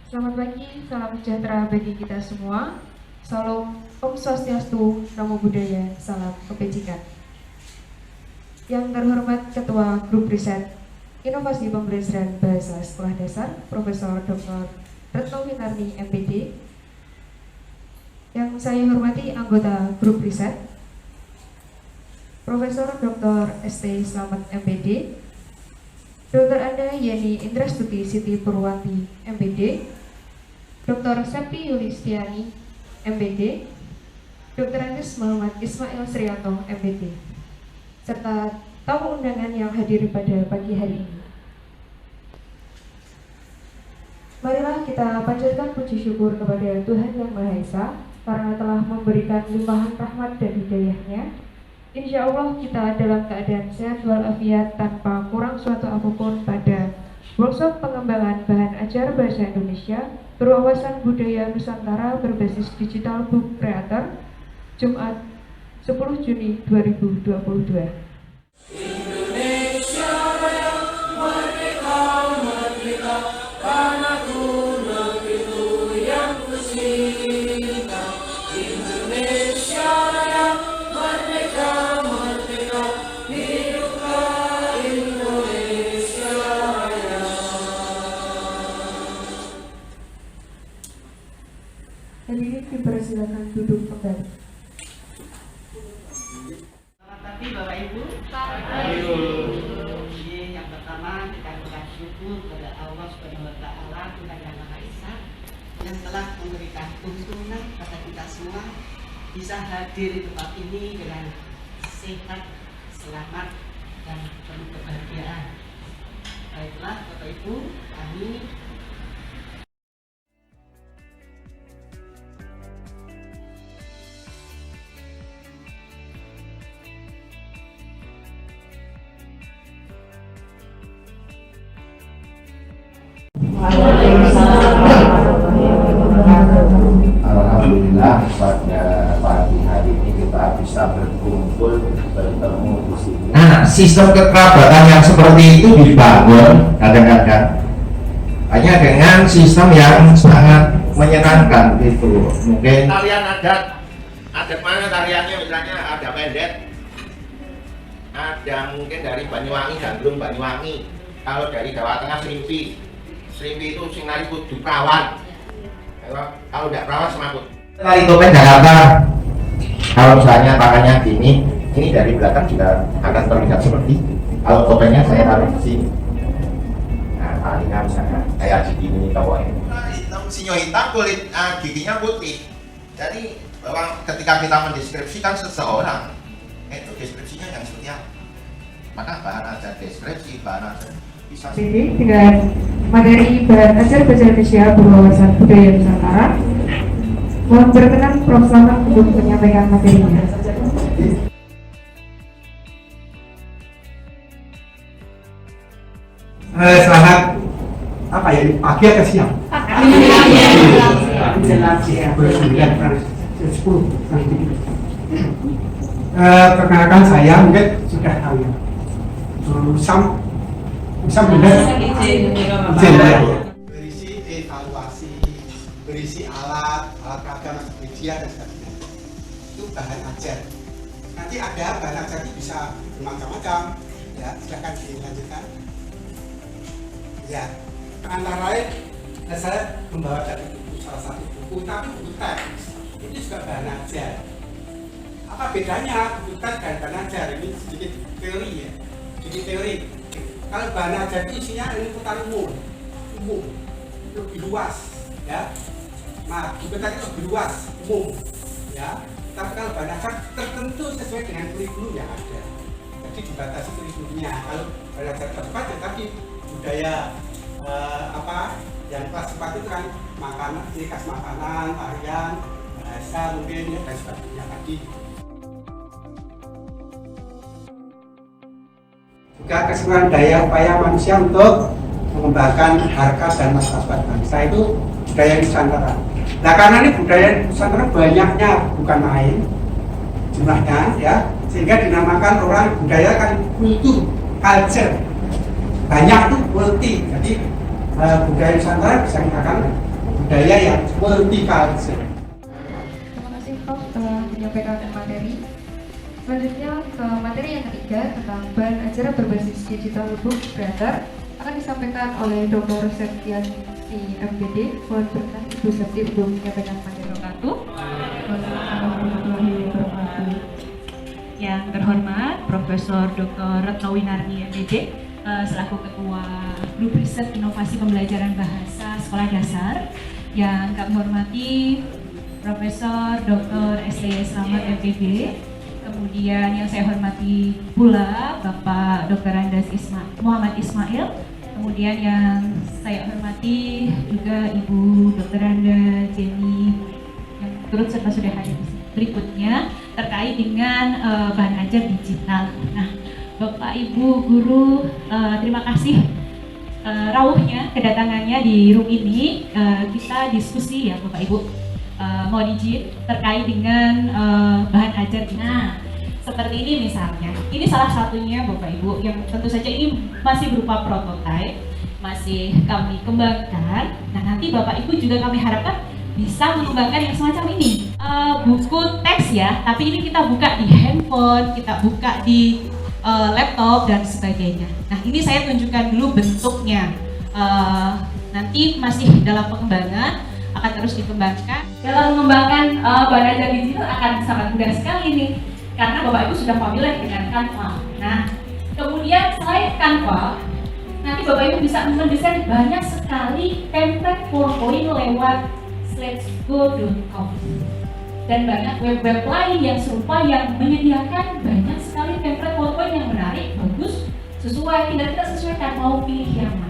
Selamat pagi, salam sejahtera bagi kita semua. Salam Om Swastiastu, Namo Buddhaya, salam kebajikan. Yang terhormat Ketua Grup Riset Inovasi Pembelajaran Bahasa Sekolah Dasar, Profesor Dr. Retno Winarni, MPD. Yang saya hormati anggota Grup Riset, Profesor Dr. ST Slamet, MPD. Dr. Anda Yeni Indrastuti Siti Purwanti, MPD, Dr. Septi Yulistiani, MPD, Dr. Andes Muhammad Ismail Srianto, MPD, serta tamu undangan yang hadir pada pagi hari ini. Marilah kita panjatkan puji syukur kepada Tuhan Yang Maha Esa karena telah memberikan limpahan rahmat dan hidayah-Nya. Insya Allah kita dalam keadaan sehat walafiat tanpa kurang suatu apapun pada workshop pengembangan bahan ajar bahasa Indonesia berwawasan budaya Nusantara berbasis digital book creator, Jumat 10 Juni 2022. Indonesia Raya, merdeka, merdeka, tanahku negeriku yang kucinta. Indonesia Raya, merdeka, merdeka, hiduplah Indonesia Raya. Hadirin dipersilakan duduk kembali. Selamat pagi Bapak Ibu. Yang pertama kita mengucap syukur kepada Allah Subhanahu wa Ta'ala, Tuhan Yang Maha Esa, yang telah memberikan tuntunan pada kita semua bisa hadir di tempat ini dengan sehat, selamat, dan penuh kebahagiaan. Baiklah Bapak Ibu, kami Alhamdulillah pada pagi hari ini kita bisa berkumpul bertemu di sini. Nah, sistem kekerabatan yang seperti itu dibangun kadang-kadang hanya dengan sistem yang sangat menyenangkan itu. Mungkin tarian adat mana tariannya, misalnya ada pendet, ada mungkin dari Banyuwangi, Gandrung Banyuwangi. Kalau dari Jawa Tengah Serimpi itu sing nari kudu perawan. Kalau tidak perawan semaput. tari topeng Jakarta, kalau misalnya tangannya gini, ini dari belakang juga akan terlihat seperti kalau topengnya saya taruh di sini. Nah, tarinya misalnya kayak gini cowoknya. Sinyo hitam, kulit giginya putih. Jadi bahwa ketika kita mendeskripsikan seseorang, itu deskripsinya yang seperti apa? Maka bahan ajar deskripsi, bahan ajar bisa. Jadi dengan materi bahan ajar bahasa Indonesia berwawasan budaya Nusantara, mohon berkenan Prof. Slamet untuk menyampaikan materinya. Selamat apa ya, pagi atau siang? Perkenalkan saya, mungkin sudah tahu ya, Sam benar berisi evaluasi, berisi alat ragam media dan sebagainya. Itu bahan ajar. Nanti ada bahan ajar itu bisa bermacam-macam. Ya, silakan dilanjutkan. Ya, antara lain saya membawa dari buku, salah satu buku, tapi buku teks itu juga bahan ajar. Apa bedanya buku teks dan bahan ajar? Ini sedikit teori ya, sedikit teori. Kalau bahan ajar itu isinya ilmu putar umum, lebih luas, ya. Nah, buku teks itu lebih luas, umum, ya. Tapi kalau bahan ajar tertentu sesuai dengan kurikulum yang ada. Jadi dibatasi kurikulumnya. Kalau bahan ajar terdekat, ya, tapi budaya yang kelas 4 itu kan makanan, ciri khas makanan, tarian, bahasa mungkin ya, dan sebagainya tadi. Juga keseluruhan daya upaya manusia untuk mengembangkan harkat dan martabat bangsa itu budaya Nusantara. Nah, karena ini budaya Nusantara banyaknya, bukan main jumlahnya, ya, sehingga dinamakan orang budaya kan kultur, culture. Banyak itu multi, jadi budaya Nusantara bisa dikatakan budaya yang multicultural. Terima kasih Prof telah menyampaikan materi. Selanjutnya ke materi yang ketiga tentang bahan ajaran berbasis digital book creator akan disampaikan oleh Dr. Septiani MPD. Mohon berkenan Ibu Septi untuk menyampaikan materi satu. Yang terhormat Profesor Dr. Retno Winarni MPD selaku Ketua Grup Riset Inovasi Pembelajaran Bahasa Sekolah Dasar. Yang kami hormati Profesor Dr. STY Slamet MPD. Kemudian yang saya hormati pula Bapak Dr. Andas Muhammad Ismail. Kemudian yang saya hormati juga Ibu Dr. Anda Jenny yang turut serta sudah hadir di sini. Berikutnya terkait dengan bahan ajar digital. Nah, Bapak Ibu guru, terima kasih rawuhnya kedatangannya di room ini. Kita diskusi ya Bapak Ibu. Mohon izin terkait dengan bahan ajar. Nah, seperti ini misalnya, ini salah satunya Bapak Ibu yang tentu saja ini masih berupa prototipe, masih kami kembangkan. Nah, nanti Bapak Ibu juga kami harapkan bisa mengembangkan yang semacam ini. Buku teks ya, tapi ini kita buka di handphone, kita buka di laptop dan sebagainya. Nah, ini saya tunjukkan dulu bentuknya. Nanti masih dalam pengembangan, akan terus dikembangkan. Dalam mengembangkan bahan ajar digital akan sangat mudah sekali nih, karena Bapak Ibu sudah familiar dengan Canva. Nah, kemudian selain Canva, nanti Bapak Ibu bisa mendesain banyak sekali template PowerPoint lewat slidesgo.com dan banyak web-web lain yang serupa yang menyediakan banyak sekali template PowerPoint yang menarik, bagus, sesuai, tinggal kita sesuaikan mau pilih yang mana.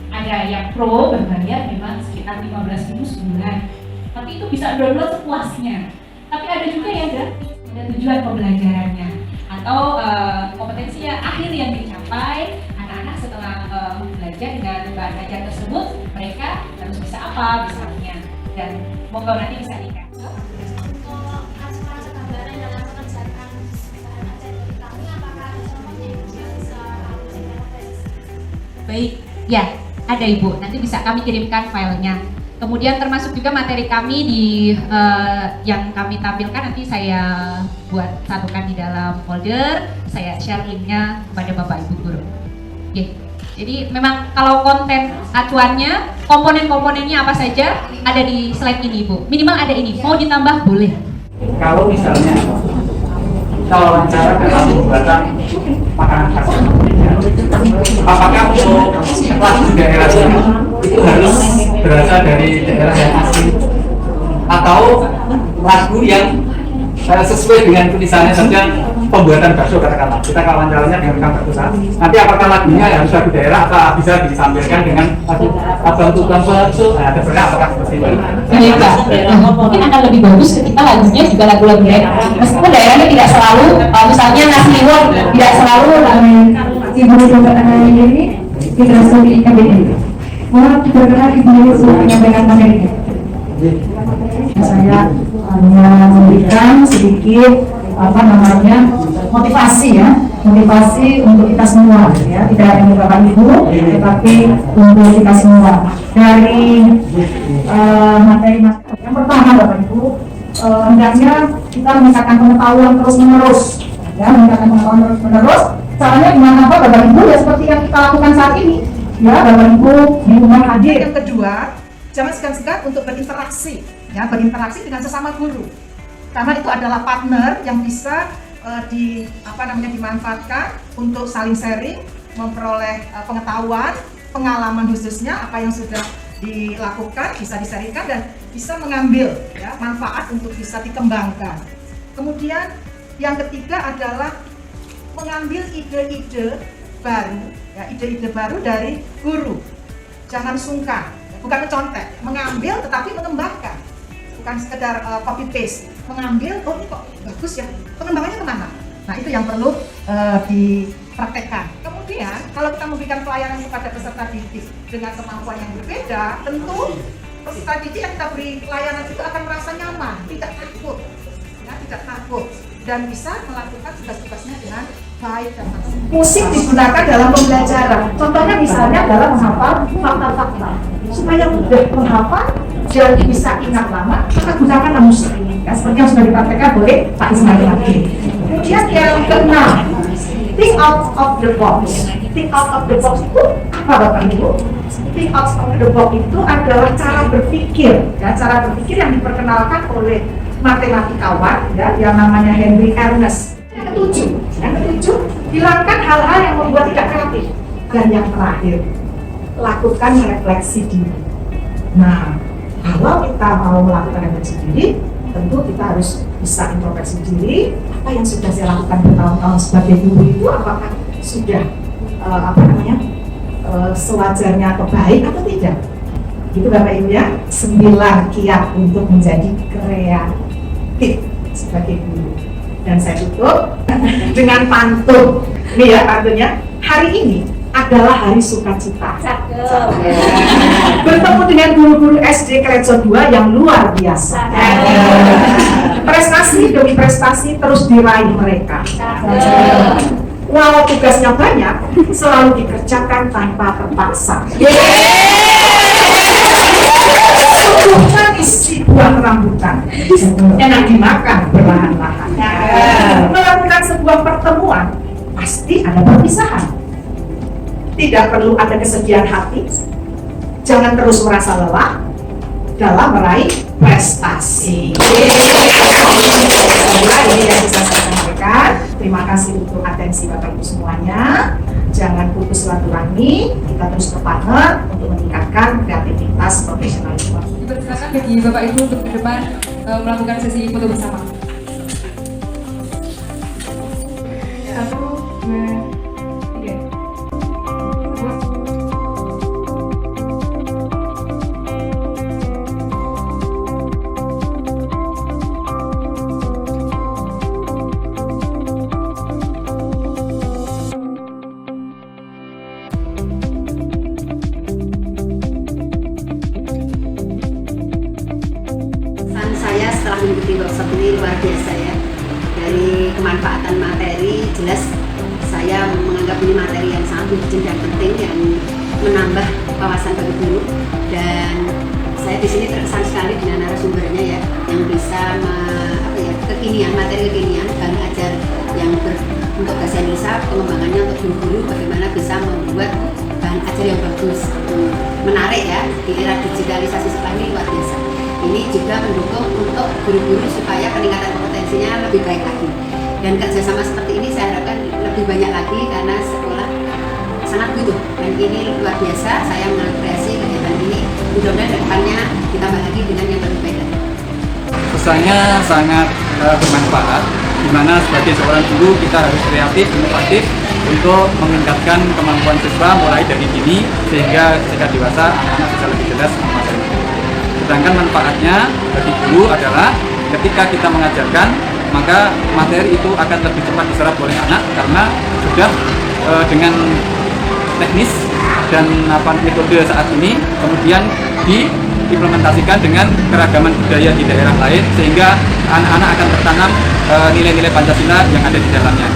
Ada yang pro berbayar memang sekitar 15.000 sebulan, tapi itu bisa download sepuasnya. Tapi ada juga yang gratis, ada tujuan pembelajarannya atau kompetensi yang akhir yang dicapai anak-anak setelah belajar dengan bahan ajar tersebut, mereka harus bisa apa misalnya, dan monggo nanti bisa dikasih. Baik, ya. Ada Ibu, nanti bisa kami kirimkan filenya. Kemudian termasuk juga materi kami di yang kami tampilkan nanti saya buat satukan di dalam folder, saya share linknya kepada Bapak Ibu guru. Oke. Jadi memang kalau konten acuannya, komponen-komponennya apa saja ada di slide ini Ibu. Minimal ada ini, mau ditambah boleh. Kalau misalnya kita wawancara dalam pembuatan makanan khas Indonesia, apakah untuk lagu daerahnya itu harus berasal dari daerah yang asli atau lagu yang sesuai dengan tulisannya saja? Pembuatan bakso katakanlah, kita wawancaranya dengan Kang Bakso. Nanti apakah lagunya harus lagu daerah atau bisa disampaikan dengan lagu abang tukang bakso? Nah, sebenarnya apakah seperti itu? Baik Pak, mungkin akan lebih bagus ketika lagunya juga lagu-lagu daerah. Meskipun daerahnya tidak selalu, misalnya nasi liwet tidak selalu Ibu Dr. Anda ini kita studi KBN. Mohon berkenan Ibu untuk menyampaikan materinya. Saya hanya memberikan sedikit motivasi untuk kita semua ya, tidak hanya Bapak Ibu tetapi untuk kita semua. Dari materi yang pertama Bapak Ibu, hendaknya kita meningkatkan pengetahuan terus menerus ya, meningkatkan pengetahuan terus menerus. Caranya gimana Bapak Ibu? Ya seperti yang kita lakukan saat ini ya, Bapak Ibu di rumah hadir. Yang kedua, jangan segan-segan untuk berinteraksi ya, berinteraksi dengan sesama guru, karena itu adalah partner yang bisa dimanfaatkan untuk saling sharing, memperoleh pengetahuan, pengalaman khususnya apa yang sudah dilakukan bisa disaringkan dan bisa mengambil ya, manfaat untuk bisa dikembangkan. Kemudian yang ketiga adalah mengambil ide-ide baru ya, ide-ide baru dari guru. Jangan sungkan, bukan mencontek, mengambil tetapi mengembangkan. Bukan sekedar copy paste, mengambil, oh ini kok bagus ya, pengembangannya kemana? Nah itu yang perlu dipraktekkan. Kemudian kalau kita memberikan pelayanan kepada peserta didik dengan kemampuan yang berbeda, tentu peserta didik yang kita beri pelayanan itu akan merasa nyaman, tidak takut, ya, tidak takut, dan bisa melakukan tugas-tugasnya dengan baik dan maksimal. Musik digunakan dalam pembelajaran. Contohnya misalnya adalah menghafal fakta-fakta. supaya mudah menghafal dan bisa ingat lama, maka gunakanlah musik ini. Ya, seperti yang sudah dipraktekkan oleh Pak Ismail tadi. Kemudian yang keenam, think out of the box. Think out of the box itu apa Bapak Ibu? Think out of the box itu adalah cara berpikir, ya, cara berpikir yang diperkenalkan oleh matematikawan, ya, yang namanya Henry Ernest. Yang ketujuh, hilangkan hal-hal yang membuat tidak kreatif. Dan yang terakhir, lakukan refleksi diri. Nah, kalau kita mau melakukan refleksi diri, tentu kita harus bisa introspeksi diri. Apa yang sudah saya lakukan bertahun-tahun sebagai guru itu apakah sudah sewajarnya atau baik atau tidak? Gitu Bapak Ibu ya, 9 kiat untuk menjadi kreatif sebagai guru. Dan saya tutup dengan pantun. Ini ya pantunnya. Hari ini adalah hari sukacita. Bertemu dengan guru-guru SD Kreco 2 yang luar biasa. Prestasi demi prestasi terus diraih mereka. Walau tugasnya banyak, selalu dikerjakan tanpa terpaksa. Sungguh manis si buah rambutan, enak dimakan perlahan-lahan. Melakukan sebuah pertemuan, pasti ada perpisahan. Tidak perlu ada kesedihan hati. Jangan terus merasa lelah dalam meraih prestasi. Ini yang bisa saya sampaikan. Terima kasih untuk atensi Bapak Ibu semuanya. Jangan putus silaturahmi, kita terus berpartner untuk meningkatkan kreativitas profesionalisme. Dipersilakan bagi Bapak Ibu untuk ke depan melakukan sesi foto bersama. 1, 2, 3. Saya setelah mengikuti workshop ini luar biasa ya. Dari kemanfaatan materi, jelas saya menganggap ini materi yang sangat urgent dan penting yang menambah wawasan bagi guru. Dan saya di sini terkesan sekali dengan narasumbernya ya, yang bisa kekinian, materi kekinian, bahan ajar yang untuk bahasa Indonesia, pengembangannya untuk guru-guru bagaimana bisa membuat bahan ajar yang bagus, menarik ya di era digitalisasi sekarang ini luar biasa. Ini juga mendukung untuk guru-guru supaya peningkatan kompetensinya lebih baik lagi. Dan kerjasama seperti ini saya harapkan lebih banyak lagi karena sekolah sangat butuh. Dan ini luar biasa, saya mengapresiasi kegiatan ini. Mudah-mudahan ke depannya ditambah lagi dengan yang lebih baik lagi. Pesannya sangat bermanfaat, di mana sebagai seorang guru kita harus kreatif, inovatif untuk meningkatkan kemampuan siswa mulai dari dini sehingga ketika dewasa anak-anak bisa lebih jelas menguasai. Sedangkan manfaatnya bagi guru adalah ketika kita mengajarkan, maka materi itu akan lebih cepat diserap oleh anak karena sudah dengan teknis dan metode saat ini kemudian diimplementasikan dengan keragaman budaya di daerah lain sehingga anak-anak akan tertanam nilai-nilai Pancasila yang ada di dalamnya.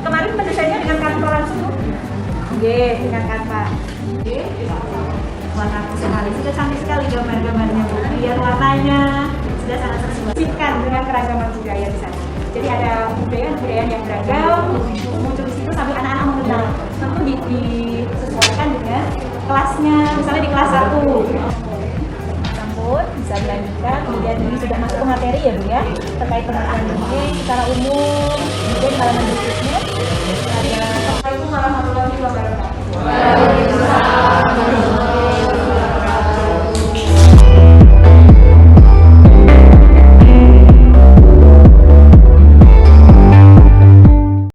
Kemarin pendesainnya dengan kantor langsung, dengan kantor. Warna sekali, sudah cantik sekali gambar-gambarnya, biar warnanya sudah sangat sesuai dengan keragaman budaya di sana. Jadi ada budaya yang beragam muncul di situ sambil anak-anak mengenal. Tentu disesuaikan dengan kelasnya, misalnya di kelas 1. Namun bisa dilanjutkan. Ya, jadi sudah masuk ke materi ya Bu ya, terkait pengertian dongeng secara umum, kemudian halaman berikutnya ada. Assalamualaikum warahmatullahi wabarakatuh.